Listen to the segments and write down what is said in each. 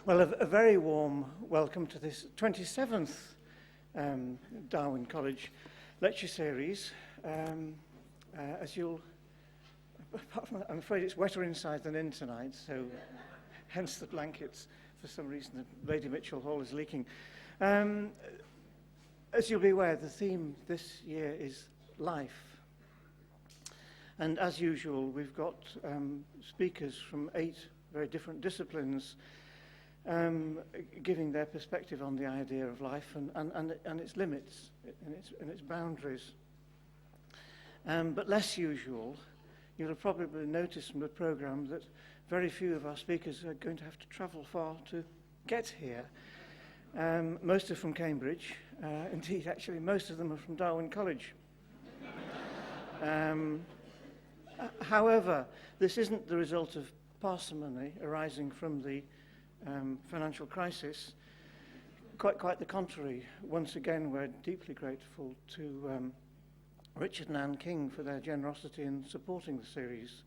Well, a very warm welcome to this 27th Darwin College lecture series. As you'll, I'm afraid it's wetter inside than in tonight, so hence the blankets. For some reason, the Lady Mitchell Hall is leaking. As you'll be aware, the theme this year is life. And as usual, we've got speakers from 8 very different disciplines giving their perspective on the idea of life and its limits and its boundaries. But less usual, you'll have probably noticed from the programme that very few of our speakers are going to have to travel far to get here. Most are from Cambridge. Indeed, actually, most of them are from Darwin College. However, this isn't the result of parsimony arising from the financial crisis. Quite the contrary. Once again, we're deeply grateful to Richard and Anne King for their generosity in supporting the series.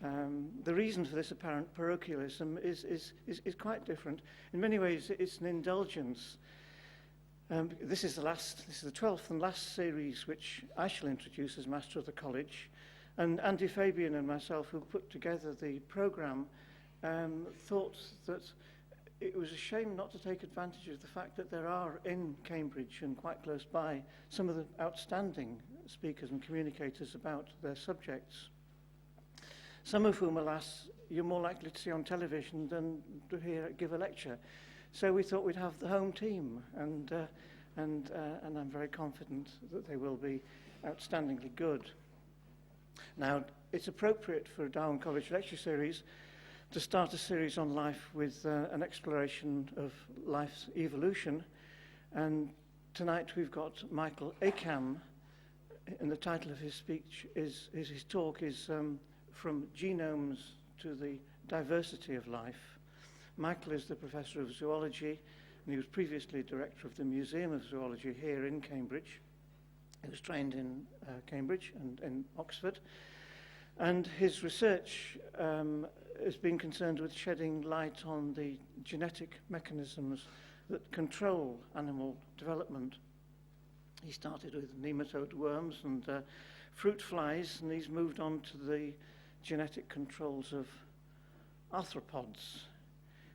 The reason for this apparent parochialism is quite different. In many ways, it's an indulgence. This is the 12th and last series which I shall introduce as Master of the College. And Andy Fabian and myself, who put together the programme, thought that it was a shame not to take advantage of the fact that there are in Cambridge and quite close by some of the outstanding speakers and communicators about their subjects, some of whom, alas, you're more likely to see on television than to hear give a lecture. So we thought we'd have the home team, and I'm very confident that they will be outstandingly good. Now, it's appropriate for a Darwin College lecture series to start a series on life with an exploration of life's evolution. And tonight we've got Michael Akam, and the title of his speech his talk is From Genomes to the Diversity of Life. Michael is the Professor of Zoology, and he was previously Director of the Museum of Zoology here in Cambridge. He was trained in Cambridge and in Oxford. And his research has been concerned with shedding light on the genetic mechanisms that control animal development. He started with nematode worms and fruit flies, and he's moved on to the genetic controls of arthropods,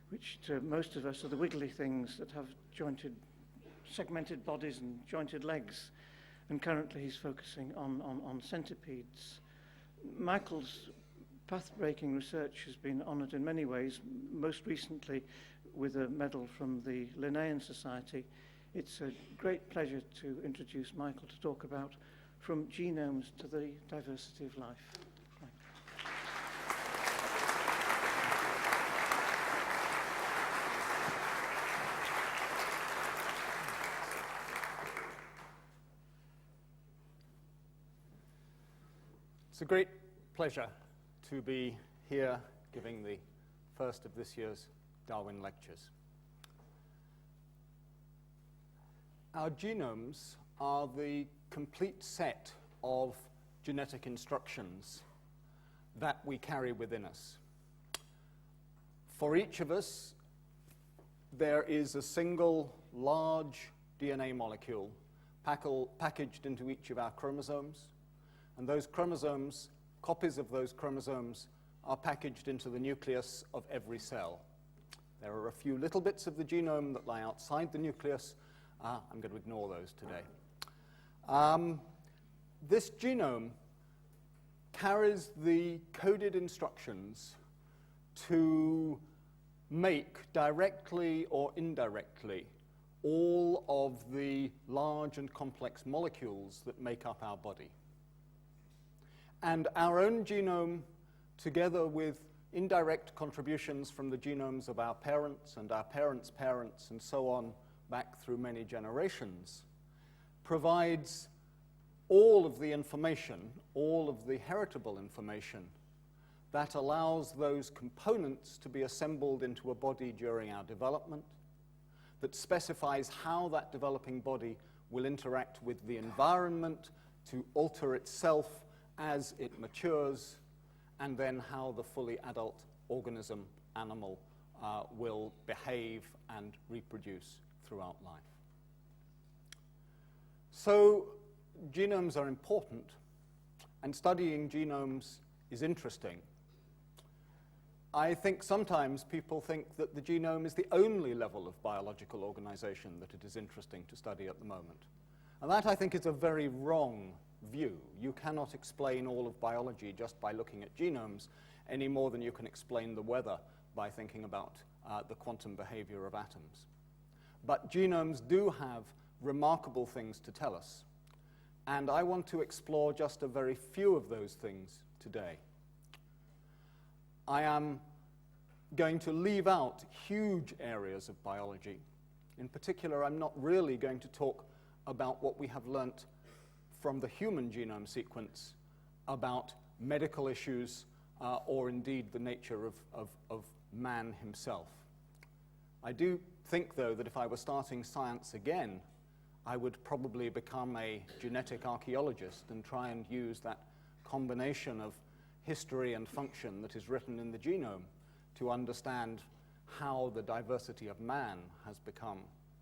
which to most of us are the wiggly things that have segmented bodies and jointed legs. And currently he's focusing on centipedes. Michael's path-breaking research has been honoured in many ways, most recently with a medal from the Linnaean Society. It's a great pleasure to introduce Michael to talk about From Genomes to the Diversity of Life. It's a great pleasure to be here giving the first of this year's Darwin Lectures. Our genomes are the complete set of genetic instructions that we carry within us. For each of us, there is a single large DNA molecule packaged into each of our chromosomes. And those chromosomes, copies of those chromosomes, are packaged into the nucleus of every cell. There are a few little bits of the genome that lie outside the nucleus. I'm going to ignore those today. This genome carries the coded instructions to make, directly or indirectly, all of the large and complex molecules that make up our body. And our own genome, together with indirect contributions from the genomes of our parents and our parents' parents and so on back through many generations, provides all of the information, all of the heritable information that allows those components to be assembled into a body during our development, that specifies how that developing body will interact with the environment to alter itself as it matures, and then how the fully adult organism, animal, will behave and reproduce throughout life. So genomes are important, and studying genomes is interesting. I think sometimes people think that the genome is the only level of biological organization that it is interesting to study at the moment. And that, I think, is a very wrong view. You cannot explain all of biology just by looking at genomes any more than you can explain the weather by thinking about the quantum behavior of atoms. But genomes do have remarkable things to tell us. And I want to explore just a very few of those things today. I am going to leave out huge areas of biology. In particular, I'm not really going to talk about what we have learnt from the human genome sequence about medical issues or indeed the nature of man himself. I do think, though, that if I were starting science again, I would probably become a genetic archaeologist and try and use that combination of history and function that is written in the genome to understand how the diversity of man has become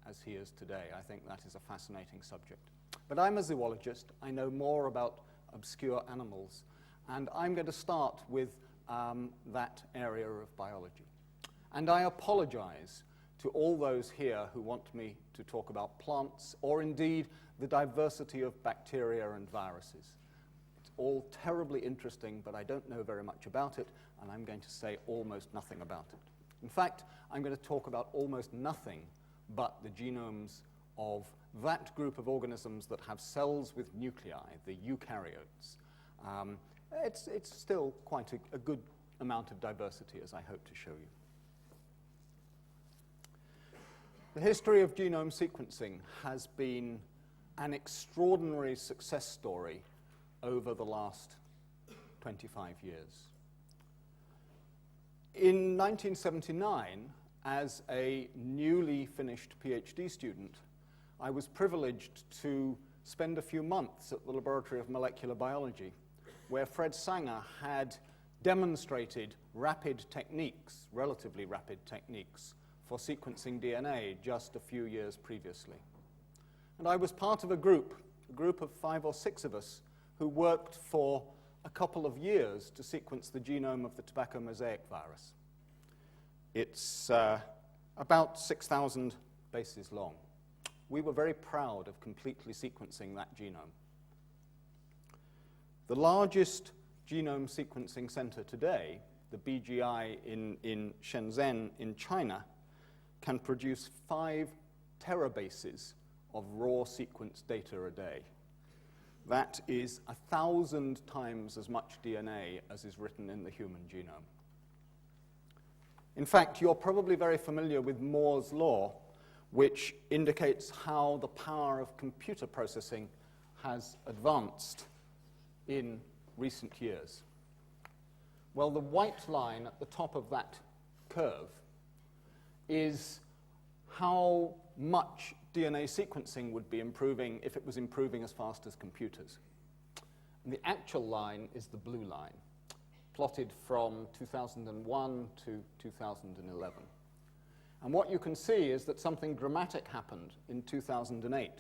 as he is today. I think that is a fascinating subject. But I'm a zoologist. I know more about obscure animals, and I'm going to start with that area of biology. And I apologize to all those here who want me to talk about plants or indeed the diversity of bacteria and viruses. It's all terribly interesting, but I don't know very much about it, and I'm going to say almost nothing about it. In fact, I'm going to talk about almost nothing but the genomes of that group of organisms that have cells with nuclei, the eukaryotes. It's still quite a good amount of diversity, as I hope to show you. The history of genome sequencing has been an extraordinary success story over the last 25 years. In 1979, as a newly finished PhD student, I was privileged to spend a few months at the Laboratory of Molecular Biology, where Fred Sanger had demonstrated rapid techniques, relatively rapid techniques, for sequencing DNA just a few years previously. And I was part of a group of 5 or 6 of us, who worked for a couple of years to sequence the genome of the tobacco mosaic virus. It's about 6,000 bases long. We were very proud of completely sequencing that genome. The largest genome sequencing center today, the BGI in Shenzhen in China, can produce 5 terabases of raw sequence data a day. That is 1,000 times as much DNA as is written in the human genome. In fact, you're probably very familiar with Moore's law, which indicates how the power of computer processing has advanced in recent years. Well, the white line at the top of that curve is how much DNA sequencing would be improving if it was improving as fast as computers. And the actual line is the blue line, plotted from 2001 to 2011. And what you can see is that something dramatic happened in 2008,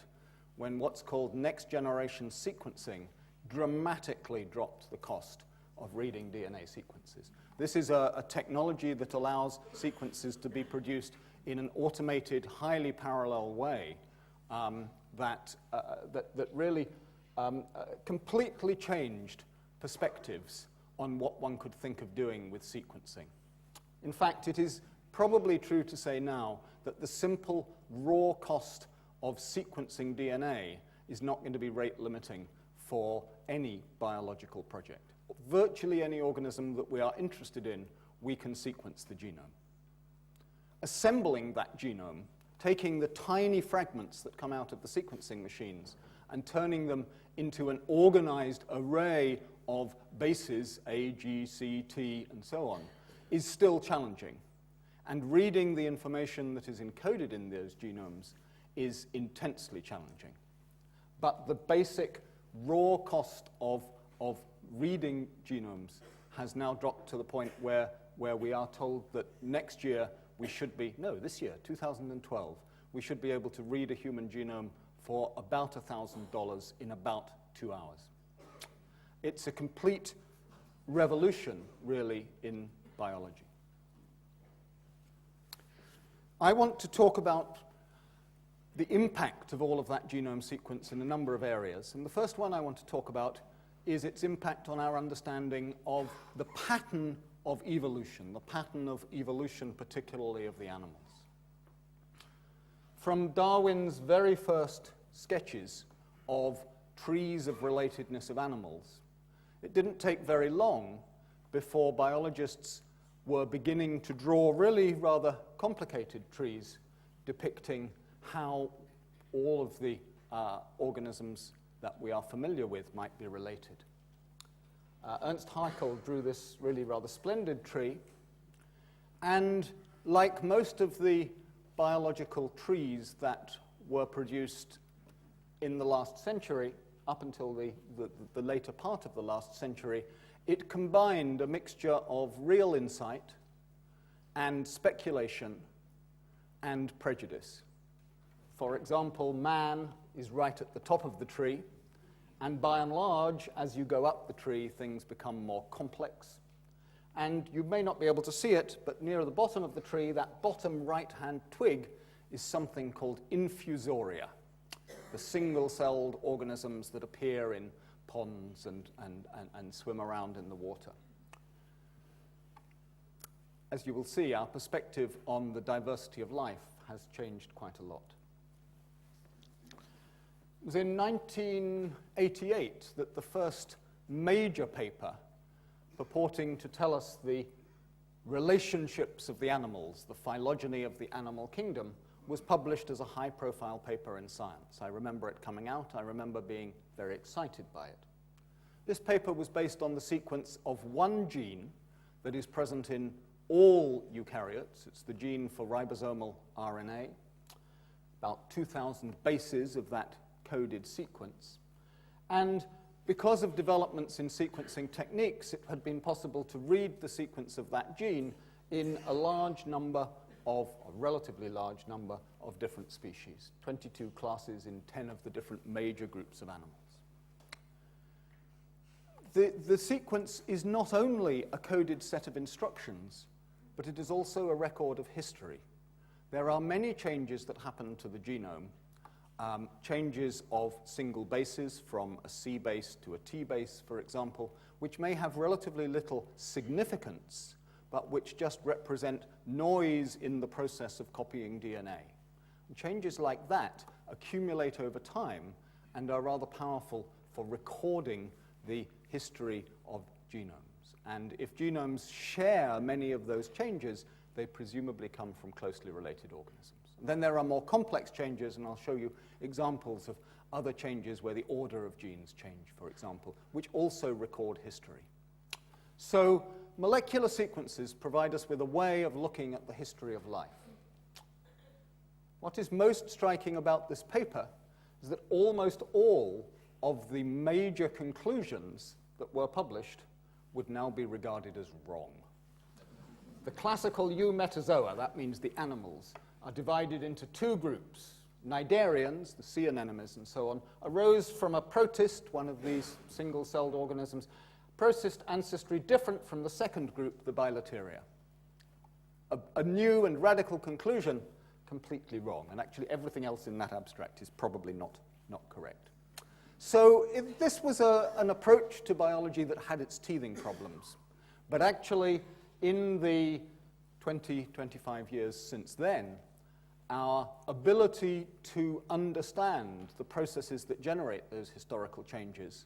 when what's called next-generation sequencing dramatically dropped the cost of reading DNA sequences. This is a technology that allows sequences to be produced in an automated, highly parallel way that really completely changed perspectives on what one could think of doing with sequencing. In fact, it is probably true to say now that the simple raw cost of sequencing DNA is not going to be rate limiting for any biological project. Virtually any organism that we are interested in, we can sequence the genome. Assembling that genome, taking the tiny fragments that come out of the sequencing machines and turning them into an organized array of bases, A, G, C, T, and so on, is still challenging. And reading the information that is encoded in those genomes is intensely challenging. But the basic raw cost of reading genomes has now dropped to the point where we are told that next year we should be, no, this year, 2012, we should be able to read a human genome for about $1,000 in about 2 hours. It's a complete revolution, really, in biology. I want to talk about the impact of all of that genome sequence in a number of areas. And the first one I want to talk about is its impact on our understanding of the pattern of evolution, particularly of the animals. From Darwin's very first sketches of trees of relatedness of animals, it didn't take very long before biologists were beginning to draw really rather complicated trees depicting how all of the organisms that we are familiar with might be related. Ernst Haeckel drew this really rather splendid tree, and like most of the biological trees that were produced in the last century, up until the later part of the last century, it combined a mixture of real insight and speculation and prejudice. For example, man is right at the top of the tree, and by and large, as you go up the tree, things become more complex. And you may not be able to see it, but near the bottom of the tree, that bottom right-hand twig is something called infusoria, the single-celled organisms that appear in ponds and swim around in the water. As you will see, our perspective on the diversity of life has changed quite a lot. It was in 1988 that the first major paper purporting to tell us the relationships of the animals, the phylogeny of the animal kingdom, was published as a high-profile paper in Science. I remember it coming out. I remember being very excited by it. This paper was based on the sequence of one gene that is present in all eukaryotes. It's the gene for ribosomal RNA, about 2,000 bases of that coded sequence. And because of developments in sequencing techniques, it had been possible to read the sequence of that gene in a relatively large number of different species, 22 classes in 10 of the different major groups of animals. The sequence is not only a coded set of instructions, but it is also a record of history. There are many changes that happen to the genome, changes of single bases from a C base to a T base, for example, which may have relatively little significance, but which just represent noise in the process of copying DNA. And changes like that accumulate over time and are rather powerful for recording the history of genomes. And if genomes share many of those changes, they presumably come from closely related organisms. And then there are more complex changes, and I'll show you examples of other changes where the order of genes change, for example, which also record history. So molecular sequences provide us with a way of looking at the history of life. What is most striking about this paper is that almost all of the major conclusions that were published would now be regarded as wrong. The classical eumetazoa, that means the animals, are divided into two groups. Cnidarians, the sea anemones and so on, arose from a protist, one of these single-celled organisms, protist ancestry different from the second group, the bilateria. A new and radical conclusion, completely wrong. And actually everything else in that abstract is probably not correct. So this was an approach to biology that had its teething problems. But actually, in the 20, 25 years since then, our ability to understand the processes that generate those historical changes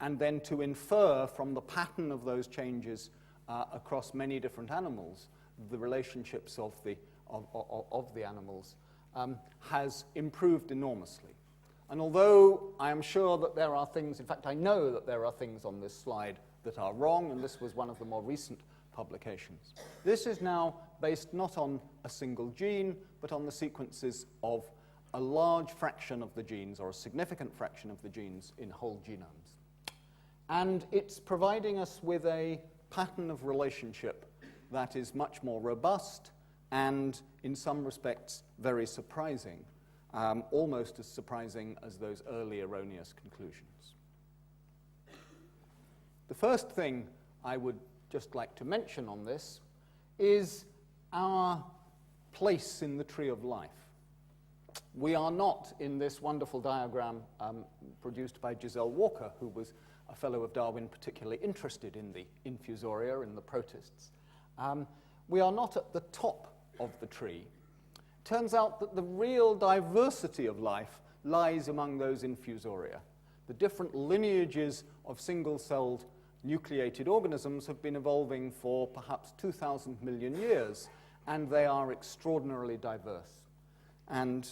and then to infer from the pattern of those changes across many different animals the relationships of the animals has improved enormously. And although I am sure that there are things, in fact I know that there are things on this slide that are wrong, and this was one of the more recent publications. This is now based not on a single gene, but on the sequences of a large fraction of the genes, or a significant fraction of the genes in whole genomes. And it's providing us with a pattern of relationship that is much more robust and in some respects very surprising, almost as surprising as those early erroneous conclusions. The first thing I would just like to mention on this is our place in the tree of life. We are not in this wonderful diagram produced by Giselle Walker, who was a fellow of Darwin particularly interested in the infusoria, in the protists. We are not at the top of the tree. Turns out that the real diversity of life lies among those infusoria. The different lineages of single-celled nucleated organisms have been evolving for perhaps 2,000 million years, and they are extraordinarily diverse. And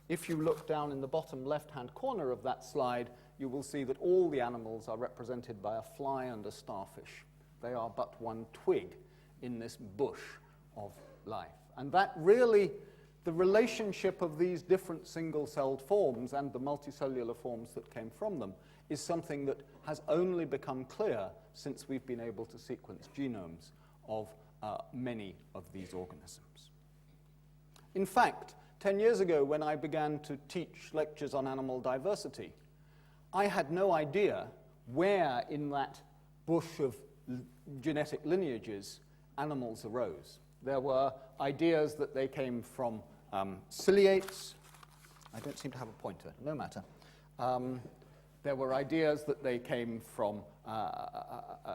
if you look down in the bottom left-hand corner of that slide, you will see that all the animals are represented by a fly and a starfish. They are but one twig in this bush of life. And that really, the relationship of these different single-celled forms and the multicellular forms that came from them is something that has only become clear since we've been able to sequence genomes of many of these organisms. In fact, 10 years ago, when I began to teach lectures on animal diversity, I had no idea where in that bush of genetic lineages animals arose. There were ideas that they came from ciliates. I don't seem to have a pointer, no matter. There were ideas that they came from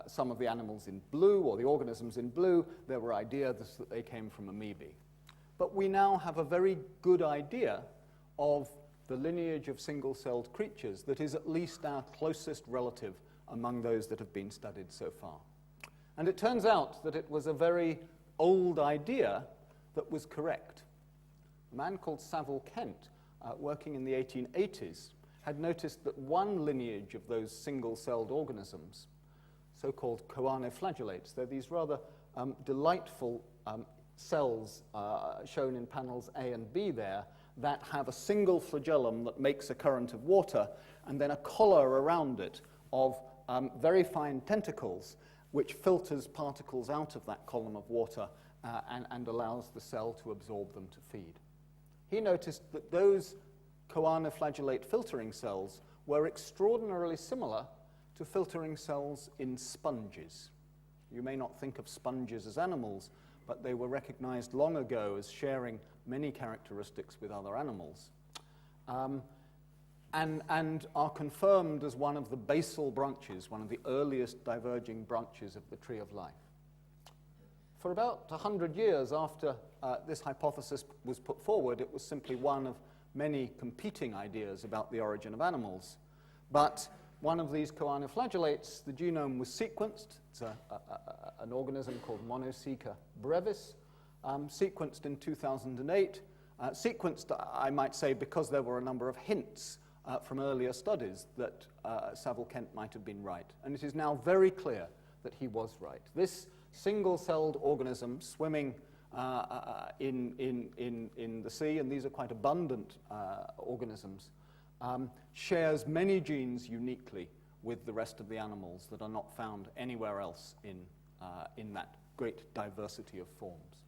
some of the animals in blue, or the organisms in blue. There were ideas that they came from amoebae. But we now have a very good idea of the lineage of single-celled creatures that is at least our closest relative among those that have been studied so far. And it turns out that it was a very old idea that was correct. A man called Saville Kent, working in the 1880s, had noticed that one lineage of those single-celled organisms, so-called choanoflagellates, they're these rather delightful cells shown in panels A and B there, that have a single flagellum that makes a current of water, and then a collar around it of very fine tentacles, which filters particles out of that column of water and allows the cell to absorb them to feed. He noticed that those choanoflagellate filtering cells were extraordinarily similar to filtering cells in sponges. You may not think of sponges as animals, but they were recognized long ago as sharing many characteristics with other animals, and are confirmed as one of the basal branches, one of the earliest diverging branches of the tree of life. For about 100 years after this hypothesis was put forward, it was simply one of many competing ideas about the origin of animals. But one of these choanoflagellates, the genome was sequenced. It's an organism called Monoceca brevis, sequenced in 2008. Sequenced, I might say, because there were a number of hints from earlier studies that Saville Kent might have been right. And it is now very clear that he was right. This single-celled organism swimming in the sea, and these are quite abundant organisms, shares many genes uniquely with the rest of the animals that are not found anywhere else in that great diversity of forms.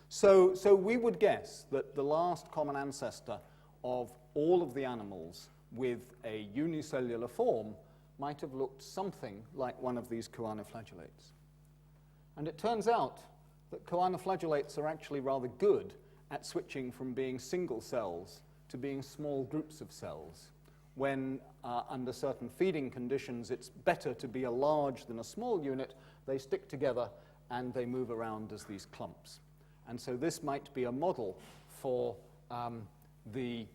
So we would guess that the last common ancestor of all of the animals with a unicellular form might have looked something like one of these choanoflagellates. And it turns out that choanoflagellates are actually rather good at switching from being single cells to being small groups of cells. When, under certain feeding conditions, it's better to be a large than a small unit, they stick together and they move around as these clumps. And so this might be a model for the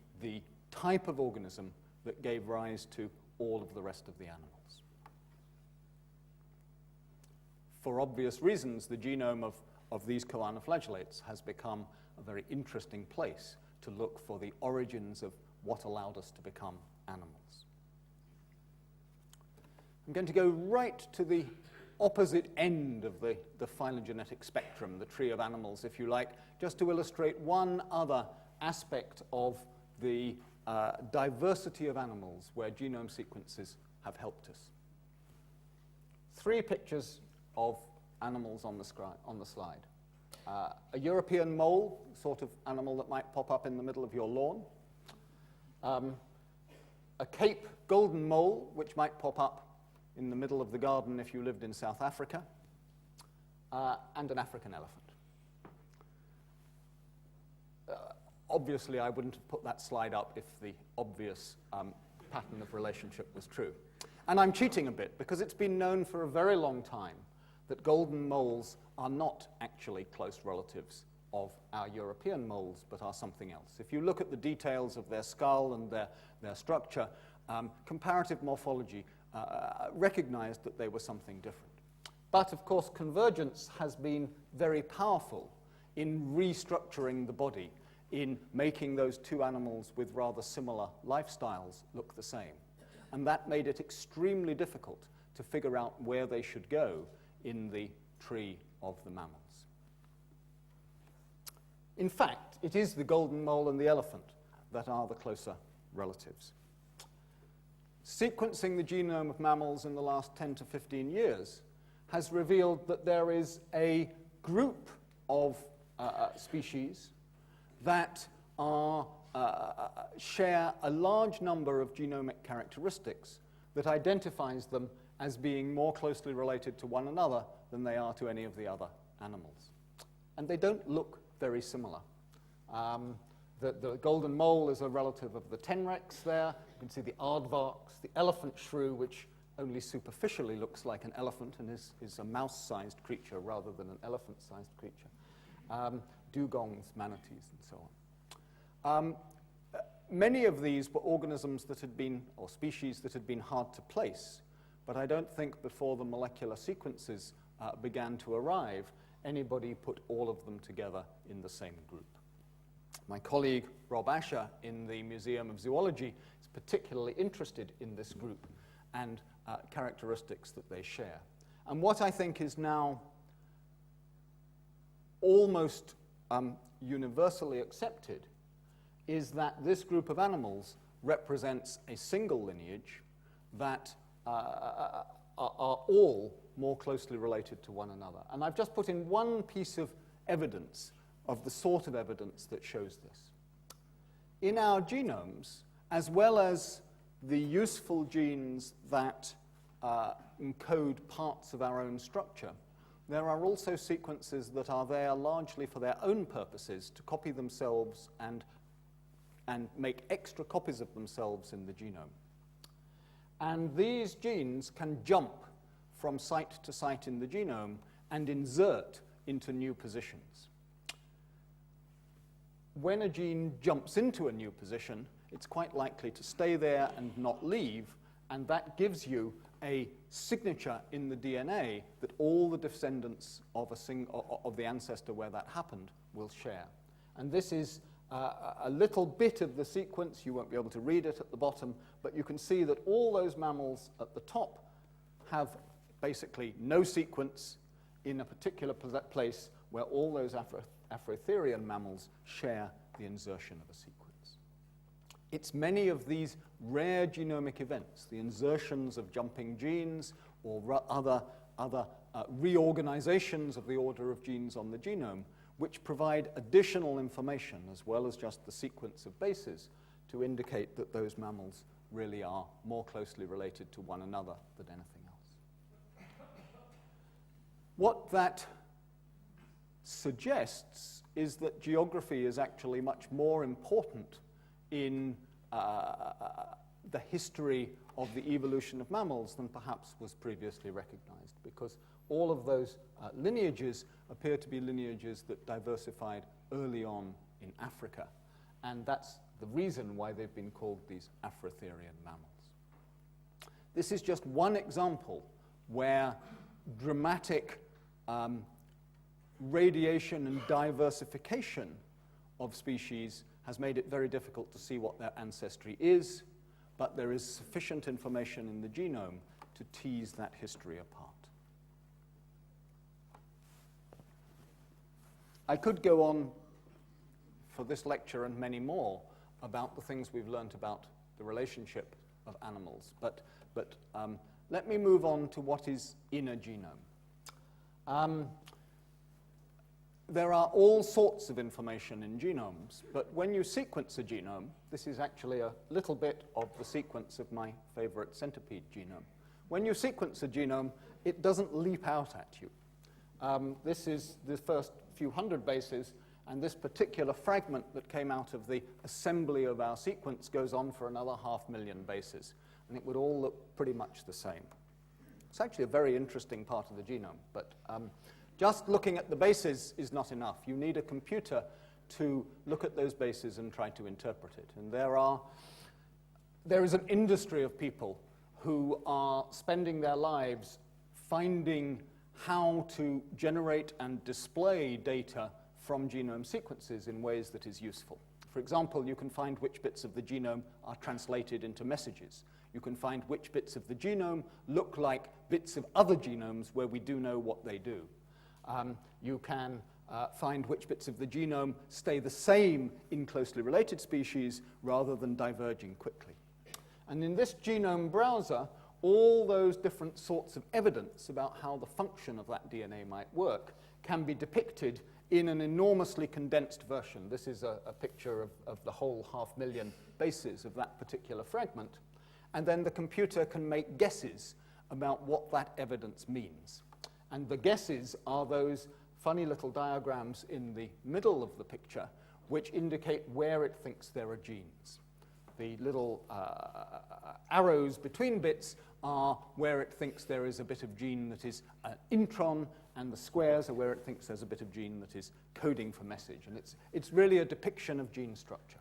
type of organism that gave rise to all of the rest of the animals. For obvious reasons, the genome of these choanoflagellates has become a very interesting place to look for the origins of what allowed us to become animals. I'm going to go right to the opposite end of the phylogenetic spectrum, the tree of animals, if you like, just to illustrate one other aspect of the diversity of animals where genome sequences have helped us. 3 pictures of animals on the slide. a European mole, sort of animal that might pop up in the middle of your lawn, a Cape golden mole, which might pop up in the middle of the garden if you lived in South Africa, and an African elephant. Obviously, I wouldn't have put that slide up if the obvious pattern of relationship was true. And I'm cheating a bit, because it's been known for a very long time that golden moles are not actually close relatives of our European moles, but are something else. If you look at the details of their skull and their structure, comparative morphology recognized that they were something different. But, of course, convergence has been very powerful in restructuring the body, in making those two animals with rather similar lifestyles look the same. And that made it extremely difficult to figure out where they should go in the tree of the mammals. In fact, it is the golden mole and the elephant that are the closer relatives. Sequencing the genome of mammals in the last 10 to 15 years has revealed that there is a group of species that share a large number of genomic characteristics that identifies them as being more closely related to one another than they are to any of the other animals. And they don't look very similar. The golden mole is a relative of the tenrex there. You can see the aardvarks, the elephant shrew, which only superficially looks like an elephant and is a mouse-sized creature rather than an elephant-sized creature. Dugongs, manatees, and so on. Many of these were organisms that had been, or species that had been hard to place, but I don't think before the molecular sequences began to arrive, anybody put all of them together in the same group. My colleague Rob Asher in the Museum of Zoology is particularly interested in this group and characteristics that they share. And what I think is now almost universally accepted is that this group of animals represents a single lineage that are all more closely related to one another. And I've just put in one piece of evidence of the sort of evidence that shows this. In our genomes, as well as the useful genes that encode parts of our own structure, there are also sequences that are there largely for their own purposes, to copy themselves and make extra copies of themselves in the genome. And these genes can jump from site to site in the genome and insert into new positions. When a gene jumps into a new position, it's quite likely to stay there and not leave, and that gives you a signature in the DNA that all the descendants of the ancestor where that happened will share. And this is a little bit of the sequence. You won't be able to read it at the bottom, but you can see that all those mammals at the top have basically no sequence in a particular place where all those Afrotherian mammals share the insertion of a sequence. It's many of these rare genomic events, the insertions of jumping genes or other reorganizations of the order of genes on the genome, which provide additional information as well as just the sequence of bases to indicate that those mammals really are more closely related to one another than anything else. What that suggests is that geography is actually much more important in the history of the evolution of mammals than perhaps was previously recognized, because all of those lineages appear to be lineages that diversified early on in Africa, and that's the reason why they've been called these Afrotherian mammals. This is just one example where dramatic radiation and diversification of species has made it very difficult to see what their ancestry is, but there is sufficient information in the genome to tease that history apart. I could go on for this lecture and many more about the things we've learned about the relationship of animals, but let me move on to what is in a genome. there are all sorts of information in genomes, but when you sequence a genome, this is actually a little bit of the sequence of my favorite centipede genome. When you sequence a genome, it doesn't leap out at you. This is the first few hundred bases, and this particular fragment that came out of the assembly of our sequence goes on for another 500,000 bases, and it would all look pretty much the same. It's actually a very interesting part of the genome, but just looking at the bases is not enough. You need a computer to look at those bases and try to interpret it. And there is an industry of people who are spending their lives finding how to generate and display data from genome sequences in ways that is useful. For example, you can find which bits of the genome are translated into messages. You can find which bits of the genome look like bits of other genomes where we do know what they do. You can find which bits of the genome stay the same in closely related species rather than diverging quickly. And in this genome browser, all those different sorts of evidence about how the function of that DNA might work can be depicted in an enormously condensed version. This is a picture of the whole 500,000 bases of that particular fragment. And then the computer can make guesses about what that evidence means. And the guesses are those funny little diagrams in the middle of the picture which indicate where it thinks there are genes. The little arrows between bits are where it thinks there is a bit of gene that is an intron, and the squares are where it thinks there's a bit of gene that is coding for message. And it's really a depiction of gene structure.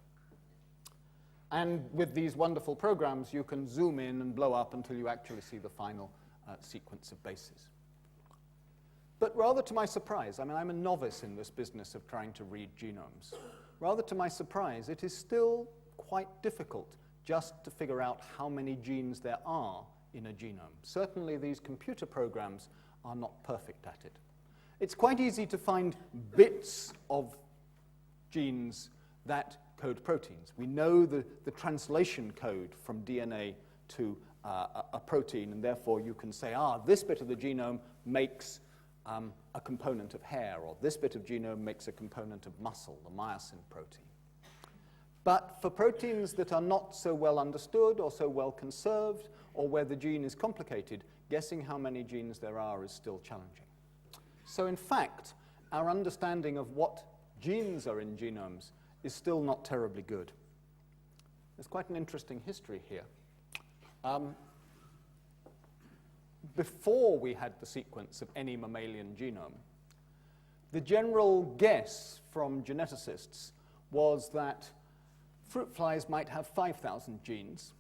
And with these wonderful programs, you can zoom in and blow up until you actually see the final sequence of bases. But rather to my surprise, I mean, I'm a novice in this business of trying to read genomes. Rather to my surprise, it is still quite difficult just to figure out how many genes there are in a genome. Certainly these computer programs are not perfect at it. It's quite easy to find bits of genes that code proteins. We know the translation code from DNA to a protein, and therefore you can say, this bit of the genome makes a component of hair, or this bit of genome makes a component of muscle, the myosin protein. But for proteins that are not so well understood or so well conserved, or where the gene is complicated, guessing how many genes there are is still challenging. So in fact, our understanding of what genes are in genomes is still not terribly good. There's quite an interesting history here. Before we had the sequence of any mammalian genome, the general guess from geneticists was that fruit flies might have 5,000 genes,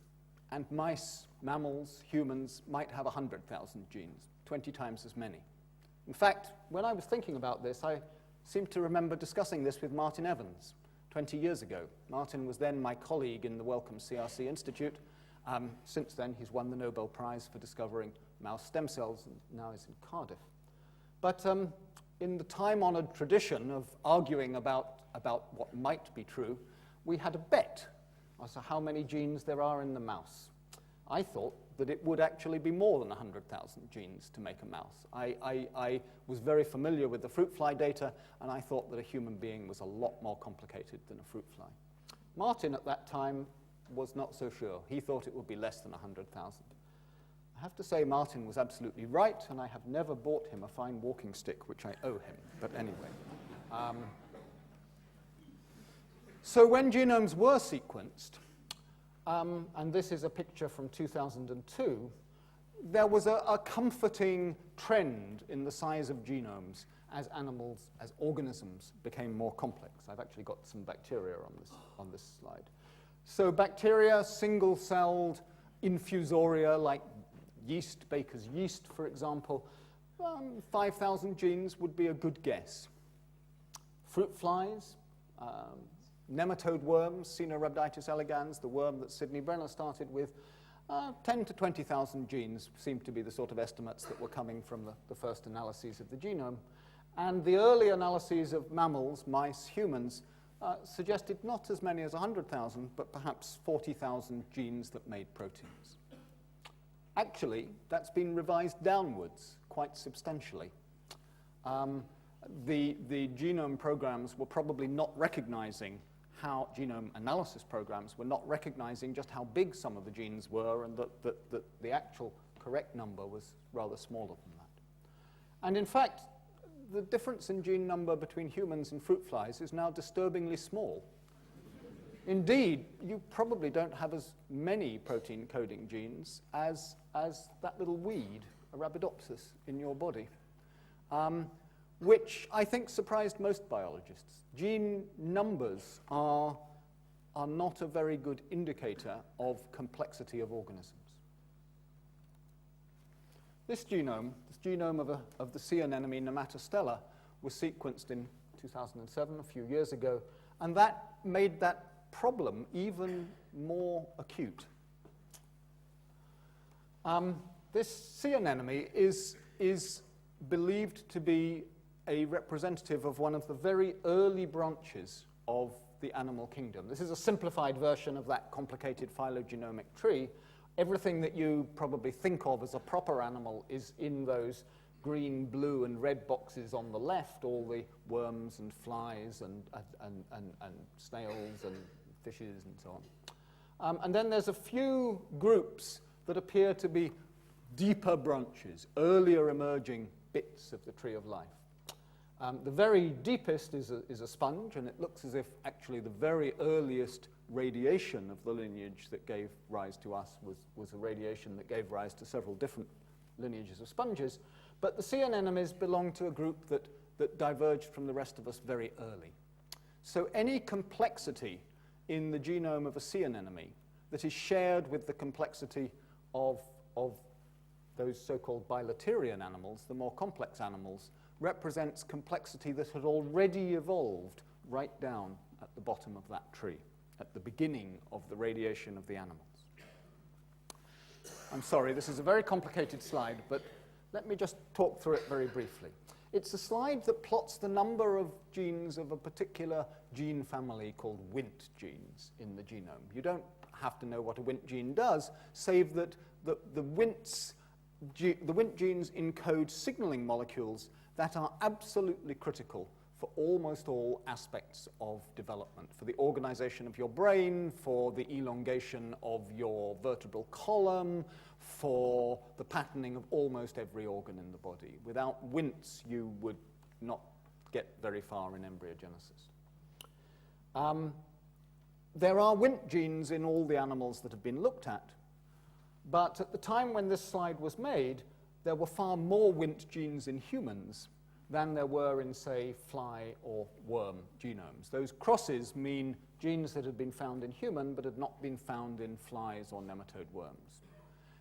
and mice, mammals, humans might have 100,000 genes, 20 times as many. In fact, when I was thinking about this, I seemed to remember discussing this with Martin Evans 20 years ago. Martin was then my colleague in the Wellcome CRC Institute. Since then, he's won the Nobel Prize for discovering mouse stem cells, and now he's in Cardiff. But in the time-honored tradition of arguing about what might be true, we had a bet as to how many genes there are in the mouse. I thought that it would actually be more than 100,000 genes to make a mouse. I was very familiar with the fruit fly data, and I thought that a human being was a lot more complicated than a fruit fly. Martin at that time was not so sure. He thought it would be less than 100,000. I have to say Martin was absolutely right, and I have never bought him a fine walking stick, which I owe him. But anyway. So when genomes were sequenced, and this is a picture from 2002, there was a comforting trend in the size of genomes as organisms became more complex. I've actually got some bacteria on this slide. So bacteria, single-celled infusoria like yeast, baker's yeast, for example, 5,000 genes would be a good guess. Fruit flies, nematode worms, Caenorhabditis elegans, the worm that Sidney Brenner started with, 10 to 20,000 genes seemed to be the sort of estimates that were coming from the first analyses of the genome. And the early analyses of mammals, mice, humans, suggested not as many as 100,000, but perhaps 40,000 genes that made proteins. Actually, that's been revised downwards quite substantially. the genome programs were probably not recognizing how genome analysis programs were not recognizing just how big some of the genes were, and that the actual correct number was rather smaller than that. And in fact, the difference in gene number between humans and fruit flies is now disturbingly small. Indeed, you probably don't have as many protein coding genes as that little weed, Arabidopsis, in your body, which I think surprised most biologists. Gene numbers are not a very good indicator of complexity of organisms. This genome of the sea anemone Nematostella was sequenced in 2007, a few years ago, and that made that problem even more acute. This sea anemone is believed to be a representative of one of the very early branches of the animal kingdom. This is a simplified version of that complicated phylogenomic tree. Everything that you probably think of as a proper animal is in those green, blue, and red boxes on the left, all the worms and flies and snails and fishes and so on. And then there's a few groups that appear to be deeper branches, earlier emerging bits of the tree of life. The very deepest is a sponge, and it looks as if actually the very earliest radiation of the lineage that gave rise to us was a radiation that gave rise to several different lineages of sponges. But the sea anemones belong to a group that diverged from the rest of us very early. So any complexity in the genome of a sea anemone that is shared with the complexity of those so-called bilaterian animals, the more complex animals, represents complexity that had already evolved right down at the bottom of that tree, at the beginning of the radiation of the animals. I'm sorry, this is a very complicated slide, but let me just talk through it very briefly. It's a slide that plots the number of genes of a particular gene family called Wnt genes in the genome. You don't have to know what a Wnt gene does, save that the Wnt genes encode signaling molecules that are absolutely critical for almost all aspects of development, for the organization of your brain, for the elongation of your vertebral column, for the patterning of almost every organ in the body. Without Wnt's, you would not get very far in embryogenesis. There are Wnt genes in all the animals that have been looked at, but at the time when this slide was made, there were far more Wnt genes in humans than there were in, say, fly or worm genomes. Those crosses mean genes that had been found in human but had not been found in flies or nematode worms.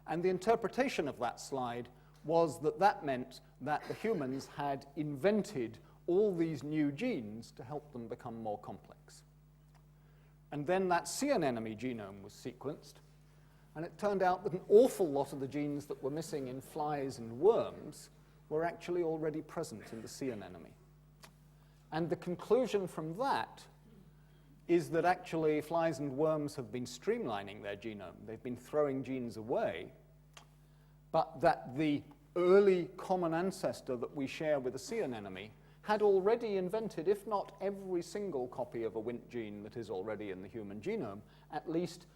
And the interpretation of that slide was that that meant that the humans had invented all these new genes to help them become more complex. And then that sea anemone genome was sequenced, and it turned out that an awful lot of the genes that were missing in flies and worms were actually already present in the sea anemone. And the conclusion from that is that actually flies and worms have been streamlining their genome. They've been throwing genes away, but that the early common ancestor that we share with the sea anemone had already invented, if not every single copy of a Wnt gene that is already in the human genome, at least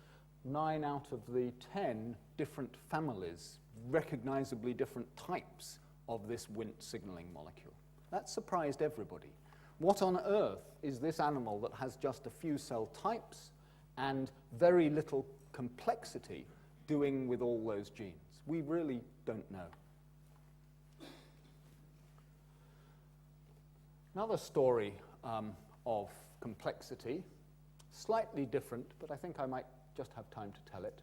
9 out of the 10 different families, recognizably different types of this Wnt signaling molecule. That surprised everybody. What on earth is this animal that has just a few cell types and very little complexity doing with all those genes? We really don't know. Another story of complexity, slightly different, but I think I might just have time to tell it.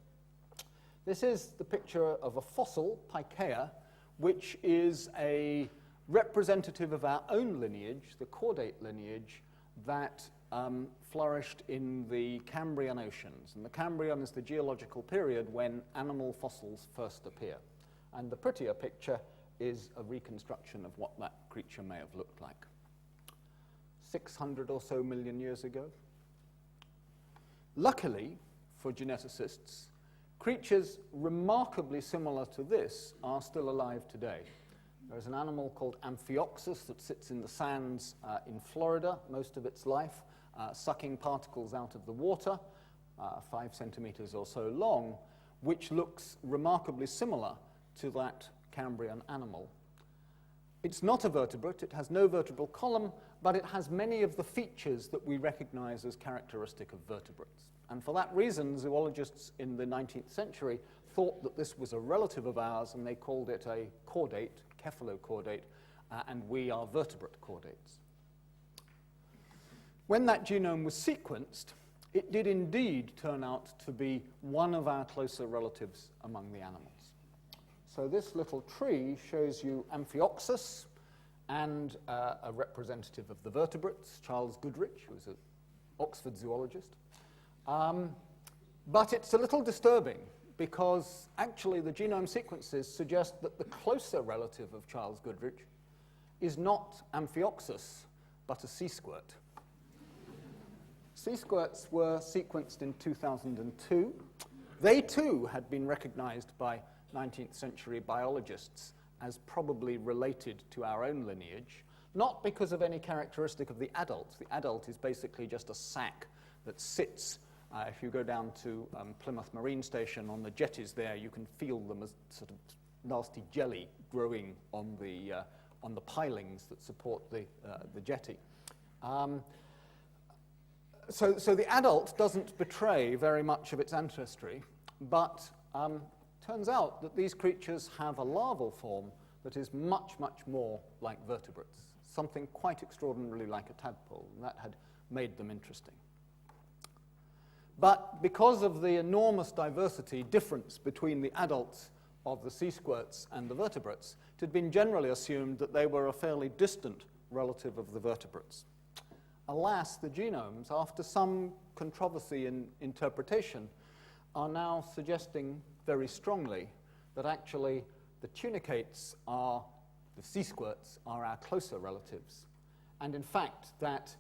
This is the picture of a fossil, Pikaea, which is a representative of our own lineage, the chordate lineage, that flourished in the Cambrian oceans. And the Cambrian is the geological period when animal fossils first appear. And the prettier picture is a reconstruction of what that creature may have looked like 600 or so million years ago. Luckily, for geneticists, creatures remarkably similar to this are still alive today. There's an animal called Amphioxus that sits in the sands in Florida most of its life, sucking particles out of the water, 5 centimeters or so long, which looks remarkably similar to that Cambrian animal. It's not a vertebrate, it has no vertebral column, but it has many of the features that we recognize as characteristic of vertebrates. And for that reason, zoologists in the 19th century thought that this was a relative of ours, and they called it a chordate, cephalochordate, and we are vertebrate chordates. When that genome was sequenced, it did indeed turn out to be one of our closer relatives among the animals. So this little tree shows you Amphioxus and a representative of the vertebrates, Charles Goodrich, who was an Oxford zoologist. But it's a little disturbing because actually the genome sequences suggest that the closer relative of Charles Goodrich is not Amphioxus, but a sea squirt. Sea squirts were sequenced in 2002. They too had been recognized by 19th century biologists as probably related to our own lineage, not because of any characteristic of the adult. The adult is basically just a sac that sits. If you go down to Plymouth Marine Station on the jetties there, you can feel them as sort of nasty jelly growing on the pilings that support the jetty. So the adult doesn't betray very much of its ancestry, but turns out that these creatures have a larval form that is much, much more like vertebrates, something quite extraordinarily like a tadpole, and that had made them interesting. But because of the enormous difference between the adults of the sea squirts and the vertebrates, it had been generally assumed that they were a fairly distant relative of the vertebrates. Alas, the genomes, after some controversy in interpretation, are now suggesting very strongly that actually the tunicates the sea squirts are our closer relatives. And in fact, that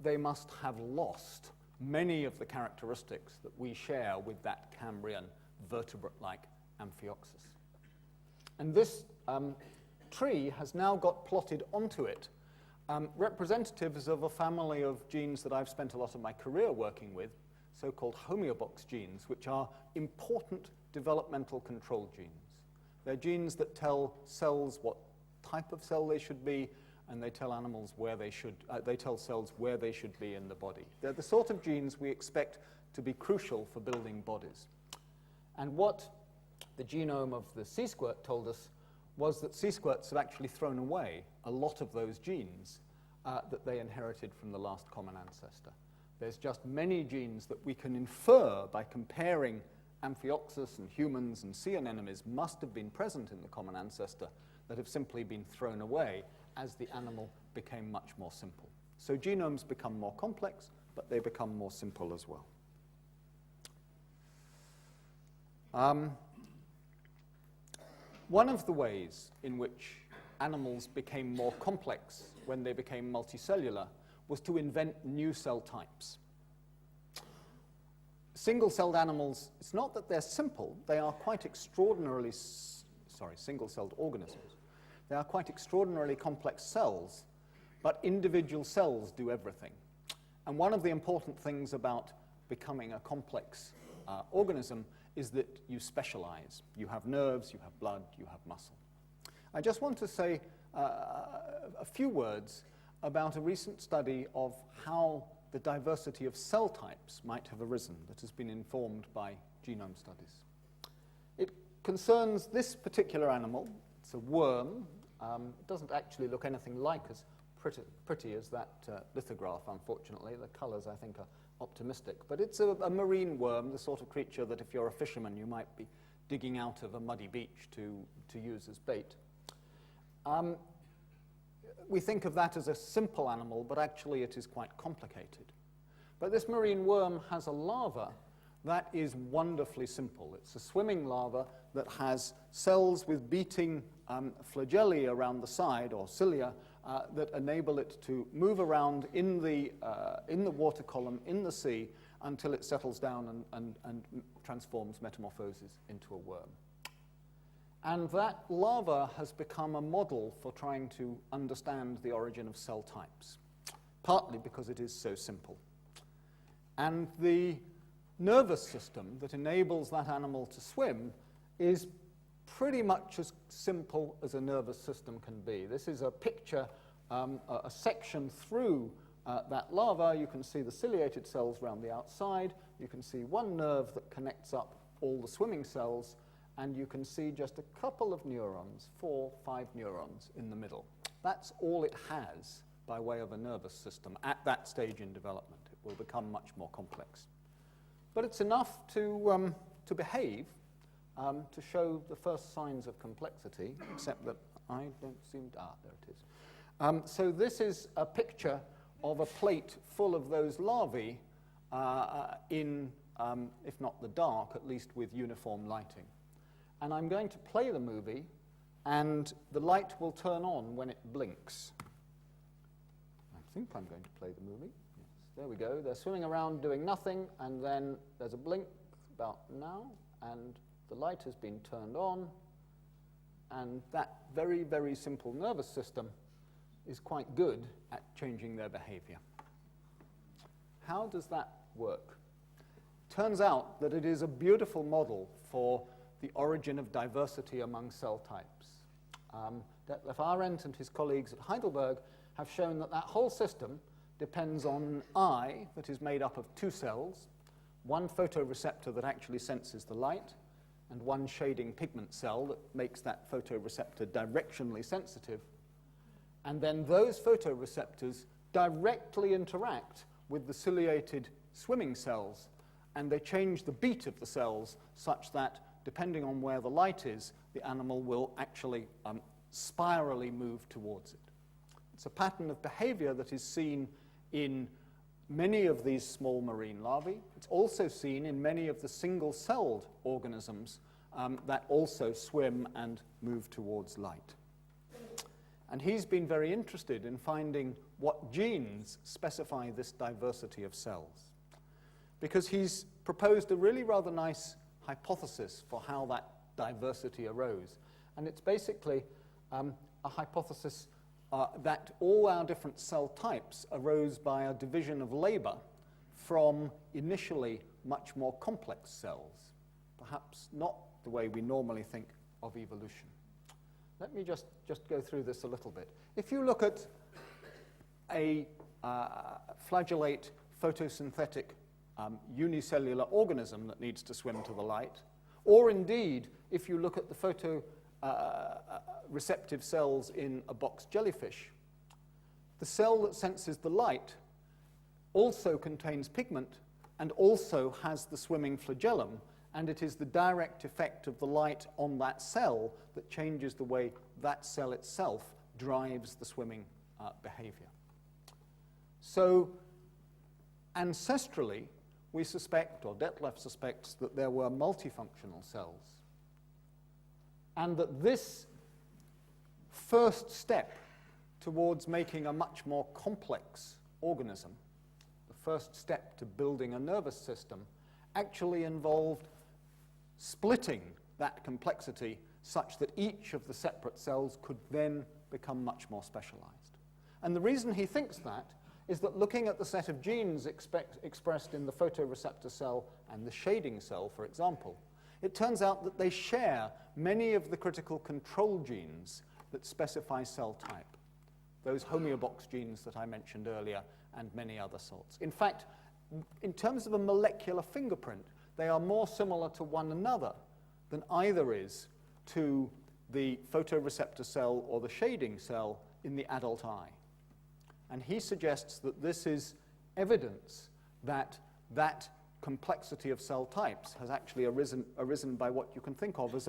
they must have lost many of the characteristics that we share with that Cambrian vertebrate-like Amphioxus. And this tree has now got plotted onto it representatives of a family of genes that I've spent a lot of my career working with, so-called homeobox genes, which are important developmental control genes. They're genes that tell cells what type of cell they should be, and they tell animals they tell cells where they should be in the body. They're the sort of genes we expect to be crucial for building bodies. And what the genome of the sea squirt told us was that sea squirts have actually thrown away a lot of those genes that they inherited from the last common ancestor. There's just many genes that we can infer by comparing Amphioxus and humans and sea anemones must have been present in the common ancestor that have simply been thrown away as the animal became much more simple. So genomes become more complex, but they become more simple as well. One of the ways in which animals became more complex when they became multicellular was to invent new cell types. Single-celled animals, it's not that they're simple, they are quite extraordinarily, single-celled organisms. They are quite extraordinarily complex cells, but individual cells do everything. And one of the important things about becoming a complex organism is that you specialize. You have nerves, you have blood, you have muscle. I just want to say a few words about a recent study of how the diversity of cell types might have arisen that has been informed by genome studies. It concerns this particular animal. It's a worm. It doesn't actually look anything like as pretty as that lithograph, unfortunately. The colors, I think, are optimistic. But it's a marine worm, the sort of creature that if you're a fisherman, you might be digging out of a muddy beach to use as bait. We think of that as a simple animal, but actually it is quite complicated. But this marine worm has a larva that is wonderfully simple. It's a swimming larva that has cells with beating flagellae around the side, or cilia, that enable it to move around in the water column in the sea until it settles down and transforms, metamorphoses into a worm. And that larva has become a model for trying to understand the origin of cell types, partly because it is so simple. And the nervous system that enables that animal to swim is pretty much as simple as a nervous system can be. This is a picture, a section through that larva. You can see the ciliated cells around the outside. You can see one nerve that connects up all the swimming cells, and you can see just a couple of neurons, 4, 5 neurons in the middle. That's all it has by way of a nervous system at that stage in development. It will become much more complex. But it's enough to behave, to show the first signs of complexity, except that I don't seem to... there it is. So this is a picture of a plate full of those larvae in, if not the dark, at least with uniform lighting. And I'm going to play the movie, and the light will turn on when it blinks. I think I'm going to play the movie. Yes, there we go. They're swimming around doing nothing, and then there's a blink about now, and the light has been turned on, and that very, very simple nervous system is quite good at changing their behavior. How does that work? Turns out that it is a beautiful model for the origin of diversity among cell types. Detlef Arendt and his colleagues at Heidelberg have shown that that whole system depends on an eye that is made up of 2 cells, one photoreceptor that actually senses the light, and one shading pigment cell that makes that photoreceptor directionally sensitive. And then those photoreceptors directly interact with the ciliated swimming cells, and they change the beat of the cells such that, depending on where the light is, the animal will actually spirally move towards it. It's a pattern of behavior that is seen in many of these small marine larvae. It's also seen in many of the single-celled organisms that also swim and move towards light. And he's been very interested in finding what genes specify this diversity of cells, because he's proposed a really rather nice hypothesis for how that diversity arose. And it's basically a hypothesis that all our different cell types arose by a division of labor from initially much more complex cells, perhaps not the way we normally think of evolution. Let me just go through this a little bit. If you look at a flagellate photosynthetic unicellular organism that needs to swim to the light, or indeed, if you look at the photoreceptive cells in a box jellyfish, the cell that senses the light also contains pigment and also has the swimming flagellum, and it is the direct effect of the light on that cell that changes the way that cell itself drives the swimming behavior. So, ancestrally, we suspect, or Detlef suspects, that there were multifunctional cells, and that this first step towards making a much more complex organism, the first step to building a nervous system, actually involved splitting that complexity such that each of the separate cells could then become much more specialized. And the reason he thinks that is that looking at the set of genes expressed in the photoreceptor cell and the shading cell, for example, it turns out that they share many of the critical control genes that specify cell type, those homeobox genes that I mentioned earlier, and many other sorts. In fact, in terms of a molecular fingerprint, they are more similar to one another than either is to the photoreceptor cell or the shading cell in the adult eye. And he suggests that this is evidence that that complexity of cell types has actually arisen by what you can think of as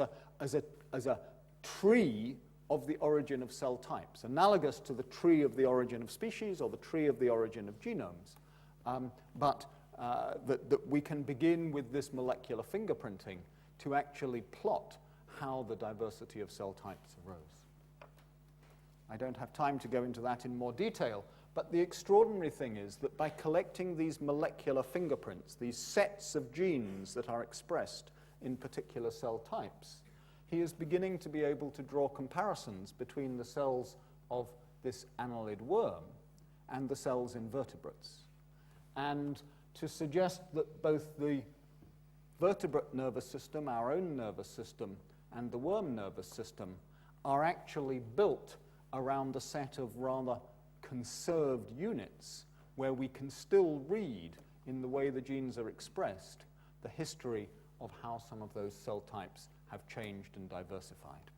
a tree of the origin of cell types, analogous to the tree of the origin of species or the tree of the origin of genomes, but that we can begin with this molecular fingerprinting to actually plot how the diversity of cell types arose. I don't have time to go into that in more detail, but the extraordinary thing is that by collecting these molecular fingerprints, these sets of genes that are expressed in particular cell types, he is beginning to be able to draw comparisons between the cells of this annelid worm and the cells in vertebrates, and to suggest that both the vertebrate nervous system, our own nervous system, and the worm nervous system are actually built around a set of rather conserved units where we can still read, in the way the genes are expressed, the history of how some of those cell types have changed and diversified.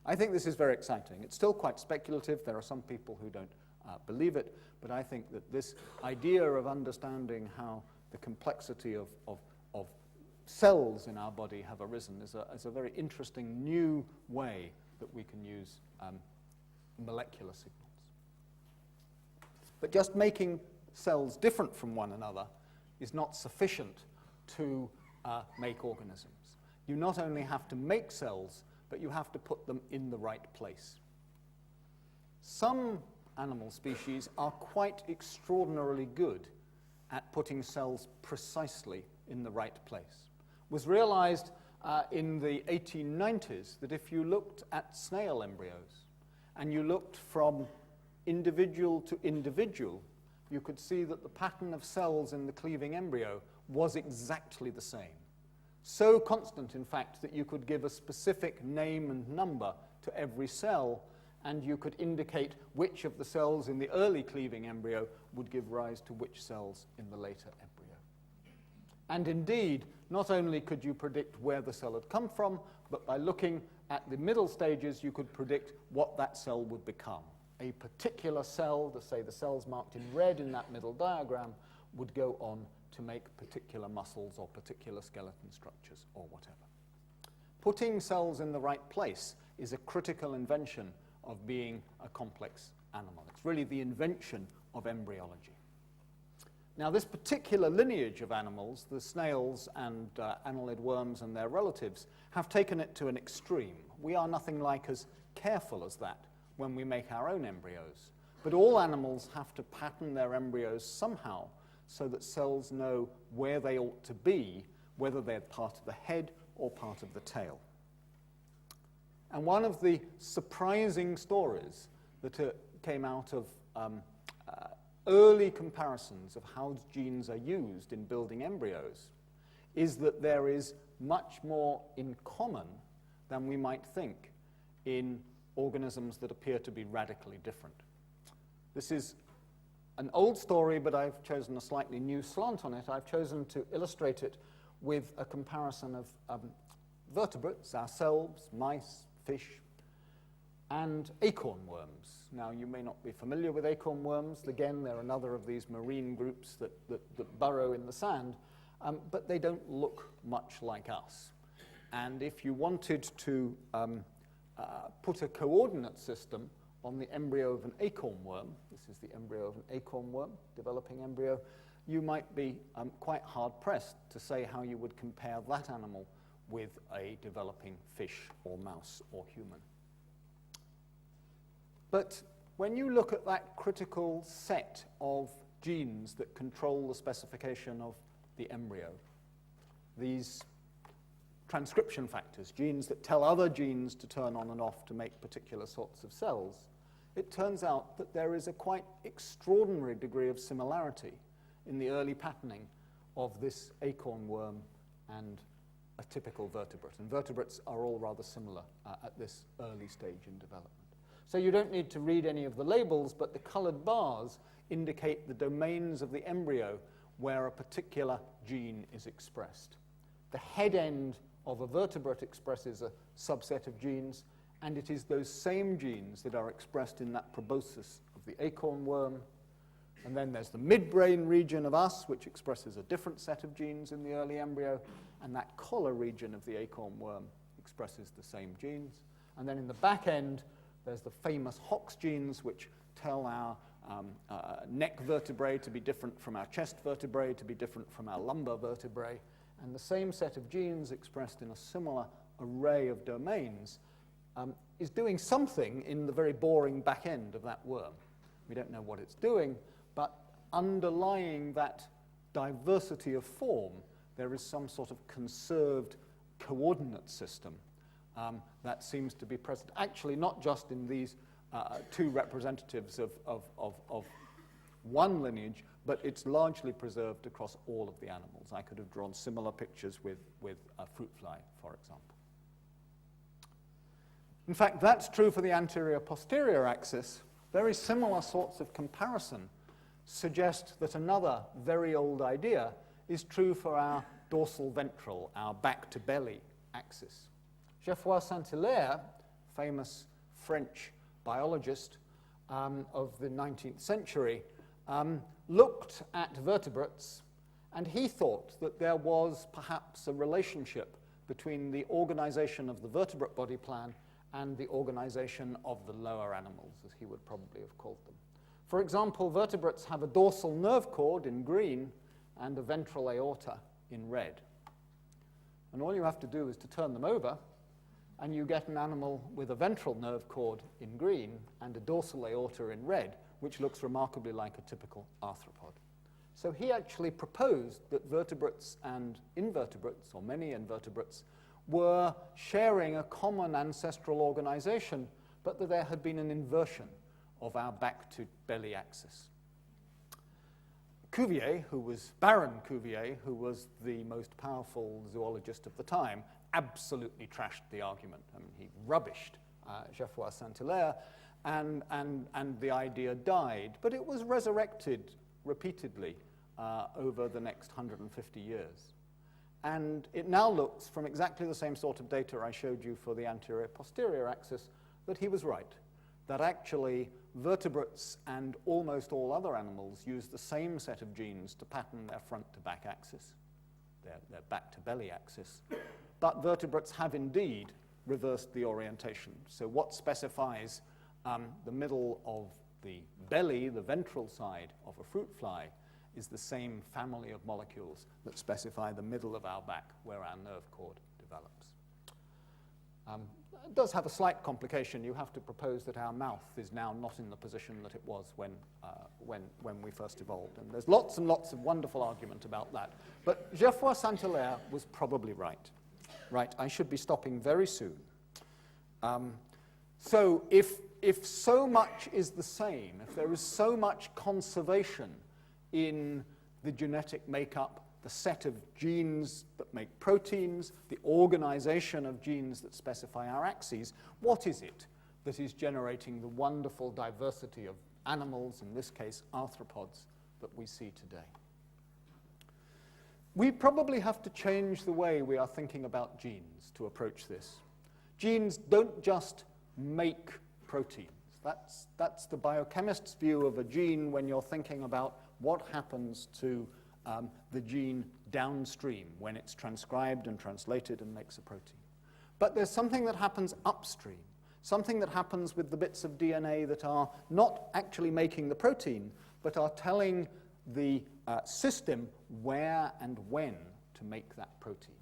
I think this is very exciting. It's still quite speculative. There are some people who don't believe it, but I think that this idea of understanding how the complexity of cells in our body have arisen is a very interesting new way that we can use molecular signals. But just making cells different from one another is not sufficient to make organisms. You not only have to make cells, but you have to put them in the right place. Some animal species are quite extraordinarily good at putting cells precisely in the right place. It was realized in the 1890s that if you looked at snail embryos and you looked from individual to individual, you could see that the pattern of cells in the cleaving embryo was exactly the same. So constant, in fact, that you could give a specific name and number to every cell, and you could indicate which of the cells in the early cleaving embryo would give rise to which cells in the later embryo. And indeed, not only could you predict where the cell had come from, but by looking at the middle stages, you could predict what that cell would become. A particular cell, say the cells marked in red in that middle diagram, would go on to make particular muscles or particular skeleton structures or whatever. Putting cells in the right place is a critical invention of being a complex animal. It's really the invention of embryology. Now, this particular lineage of animals, the snails and annelid worms and their relatives, have taken it to an extreme. We are nothing like as careful as that when we make our own embryos. But all animals have to pattern their embryos somehow so that cells know where they ought to be, whether they're part of the head or part of the tail. And one of the surprising stories that came out of early comparisons of how genes are used in building embryos is that there is much more in common than we might think in organisms that appear to be radically different. This is an old story, but I've chosen a slightly new slant on it. I've chosen to illustrate it with a comparison of vertebrates, ourselves, mice, fish, and acorn worms. Now, you may not be familiar with acorn worms. Again, they're another of these marine groups that burrow in the sand, but they don't look much like us. And if you wanted to put a coordinate system on the embryo of an acorn worm, this is the embryo of an acorn worm, developing embryo, you might be quite hard-pressed to say how you would compare that animal with a developing fish or mouse or human. But when you look at that critical set of genes that control the specification of the embryo, these transcription factors, genes that tell other genes to turn on and off to make particular sorts of cells, it turns out that there is a quite extraordinary degree of similarity in the early patterning of this acorn worm and a typical vertebrate. And vertebrates are all rather similar at this early stage in development. So you don't need to read any of the labels, but the colored bars indicate the domains of the embryo where a particular gene is expressed. The head end of a vertebrate expresses a subset of genes, and it is those same genes that are expressed in that proboscis of the acorn worm. And then there's the midbrain region of us, which expresses a different set of genes in the early embryo, and that collar region of the acorn worm expresses the same genes. And then in the back end, there's the famous Hox genes, which tell our neck vertebrae to be different from our chest vertebrae, to be different from our lumbar vertebrae. And the same set of genes expressed in a similar array of domains is doing something in the very boring back end of that worm. We don't know what it's doing, but underlying that diversity of form, there is some sort of conserved coordinate system that seems to be present. Actually, not just in these two representatives of one lineage, but it's largely preserved across all of the animals. I could have drawn similar pictures with a fruit fly, for example. In fact, that's true for the anterior-posterior axis. Very similar sorts of comparison suggest that another very old idea is true for our dorsal-ventral, our back-to-belly axis. Geoffroy Saint-Hilaire, famous French biologist of the 19th century, looked at vertebrates, and he thought that there was perhaps a relationship between the organization of the vertebrate body plan and the organization of the lower animals, as he would probably have called them. For example, vertebrates have a dorsal nerve cord in green and a ventral aorta in red. And all you have to do is to turn them over, and you get an animal with a ventral nerve cord in green and a dorsal aorta in red, which looks remarkably like a typical arthropod. So he actually proposed that vertebrates and invertebrates, or many invertebrates, were sharing a common ancestral organization, but that there had been an inversion of our back-to-belly axis. Cuvier, Baron Cuvier, who was the most powerful zoologist of the time, absolutely trashed the argument. I mean, he rubbished Geoffroy Saint-Hilaire, and the idea died. But it was resurrected repeatedly over the next 150 years. And it now looks, from exactly the same sort of data I showed you for the anterior-posterior axis, that he was right, that actually vertebrates and almost all other animals use the same set of genes to pattern their front-to-back axis, their back-to-belly axis. But vertebrates have indeed reversed the orientation. So what specifies the middle of the belly, the ventral side of a fruit fly, is the same family of molecules that specify the middle of our back, where our nerve cord develops. It does have a slight complication. You have to propose that our mouth is now not in the position that it was when we first evolved. And there's lots and lots of wonderful argument about that. But Geoffroy Saint-Hilaire was probably right. Right, I should be stopping very soon. So if so much is the same, if there is so much conservation in the genetic makeup, the set of genes that make proteins, the organization of genes that specify our axes, what is it that is generating the wonderful diversity of animals, in this case arthropods, that we see today? We probably have to change the way we are thinking about genes to approach this. Genes don't just make proteins. That's the biochemist's view of a gene when you're thinking about what happens to the gene downstream when it's transcribed and translated and makes a protein. But there's something that happens upstream, something that happens with the bits of DNA that are not actually making the protein, but are telling the system where and when to make that protein.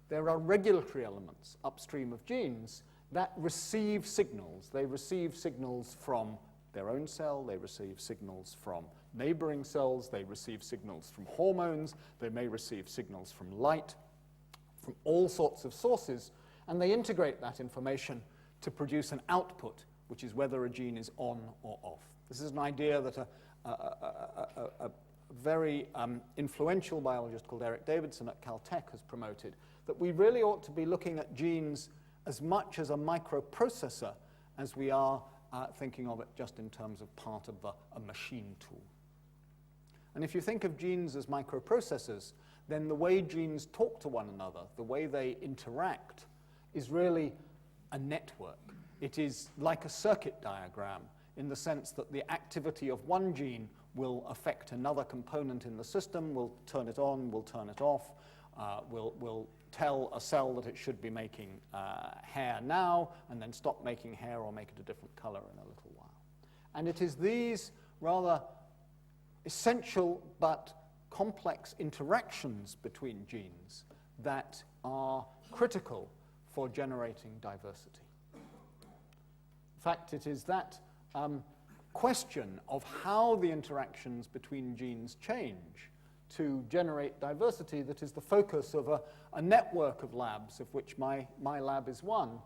There are regulatory elements upstream of genes that receive signals. They receive signals from their own cell, they receive signals from neighboring cells, they receive signals from hormones, they may receive signals from light, from all sorts of sources, and they integrate that information to produce an output, which is whether a gene is on or off. This is an idea that a very influential biologist called Eric Davidson at Caltech has promoted, that we really ought to be looking at genes as much as a microprocessor as we are thinking of it just in terms of part of a machine tool. And if you think of genes as microprocessors, then the way genes talk to one another, the way they interact, is really a network. It is like a circuit diagram in the sense that the activity of one gene will affect another component in the system, will turn it on, will turn it off, will tell a cell that it should be making hair now, and then stop making hair or make it a different color in a little while. And it is these rather essential but complex interactions between genes that are critical for generating diversity. In fact, it is that question of how the interactions between genes change to generate diversity that is the focus of a network of labs, of which my lab is one,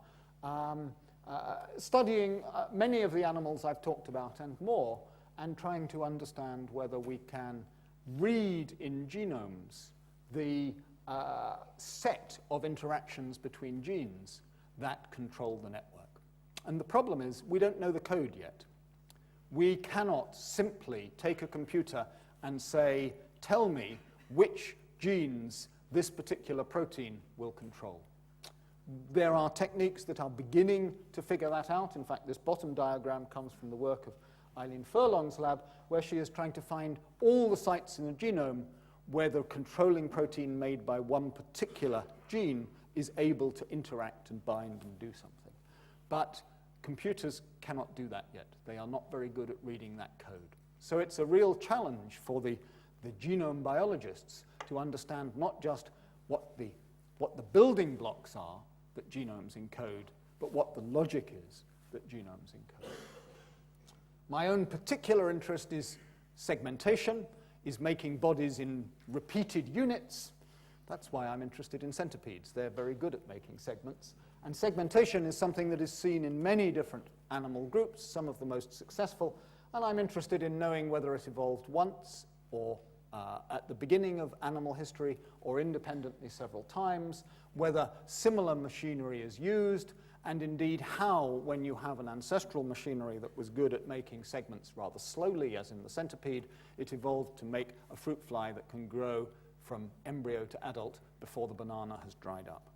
studying many of the animals I've talked about and more, and trying to understand whether we can read in genomes the set of interactions between genes that control the network. And the problem is we don't know the code yet. We cannot simply take a computer and say, tell me which genes this particular protein will control. There are techniques that are beginning to figure that out. In fact, this bottom diagram comes from the work of Eileen Furlong's lab, where she is trying to find all the sites in the genome where the controlling protein made by one particular gene is able to interact and bind and do something. But computers cannot do that yet. They are not very good at reading that code. So it's a real challenge for the genome biologists to understand not just what the building blocks are that genomes encode, but what the logic is that genomes encode. My own particular interest is segmentation, is making bodies in repeated units. That's why I'm interested in centipedes. They're very good at making segments. And segmentation is something that is seen in many different animal groups, some of the most successful, and I'm interested in knowing whether it evolved once or at the beginning of animal history or independently several times, whether similar machinery is used, and indeed how, when you have an ancestral machinery that was good at making segments rather slowly, as in the centipede, it evolved to make a fruit fly that can grow from embryo to adult before the banana has dried up.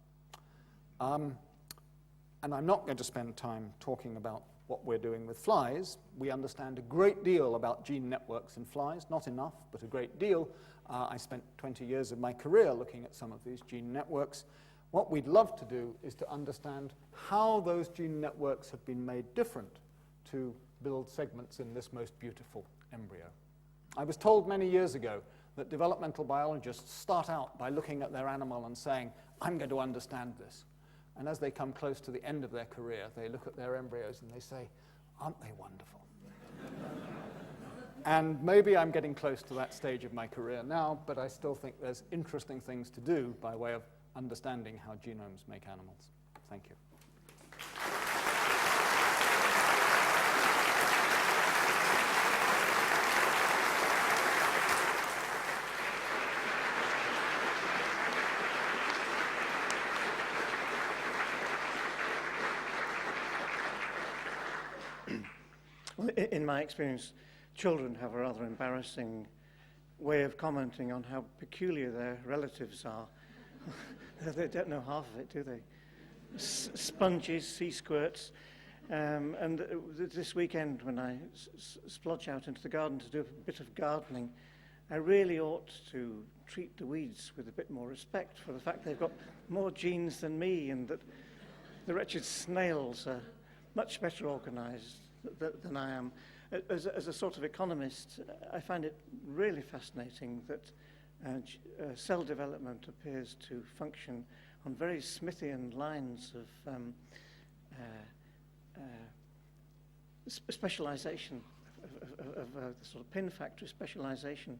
And I'm not going to spend time talking about what we're doing with flies. We understand a great deal about gene networks in flies, not enough, but a great deal. I spent 20 years of my career looking at some of these gene networks. What we'd love to do is to understand how those gene networks have been made different to build segments in this most beautiful embryo. I was told many years ago that developmental biologists start out by looking at their animal and saying, I'm going to understand this. And as they come close to the end of their career, they look at their embryos and they say, aren't they wonderful? And maybe I'm getting close to that stage of my career now, but I still think there's interesting things to do by way of understanding how genomes make animals. Thank you. Well, in my experience, children have a rather embarrassing way of commenting on how peculiar their relatives are. They don't know half of it, do they? Sponges, sea squirts. And this weekend, when I splodge out into the garden to do a bit of gardening, I really ought to treat the weeds with a bit more respect for the fact they've got more genes than me, and that the wretched snails are much better organized than I am. As a sort of economist, I find it really fascinating that cell development appears to function on very Smithian lines of specialization, of sort of pin factory specialization.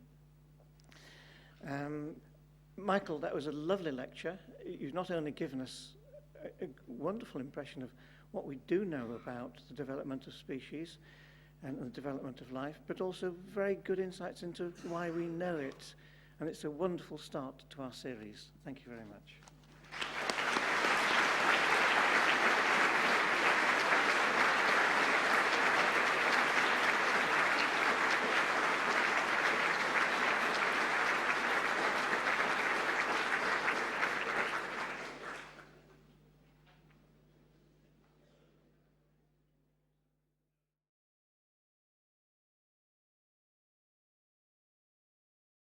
Michael, that was a lovely lecture. You've not only given us a wonderful impression of what we do know about the development of species and the development of life, but also very good insights into why we know it. And it's a wonderful start to our series. Thank you very much.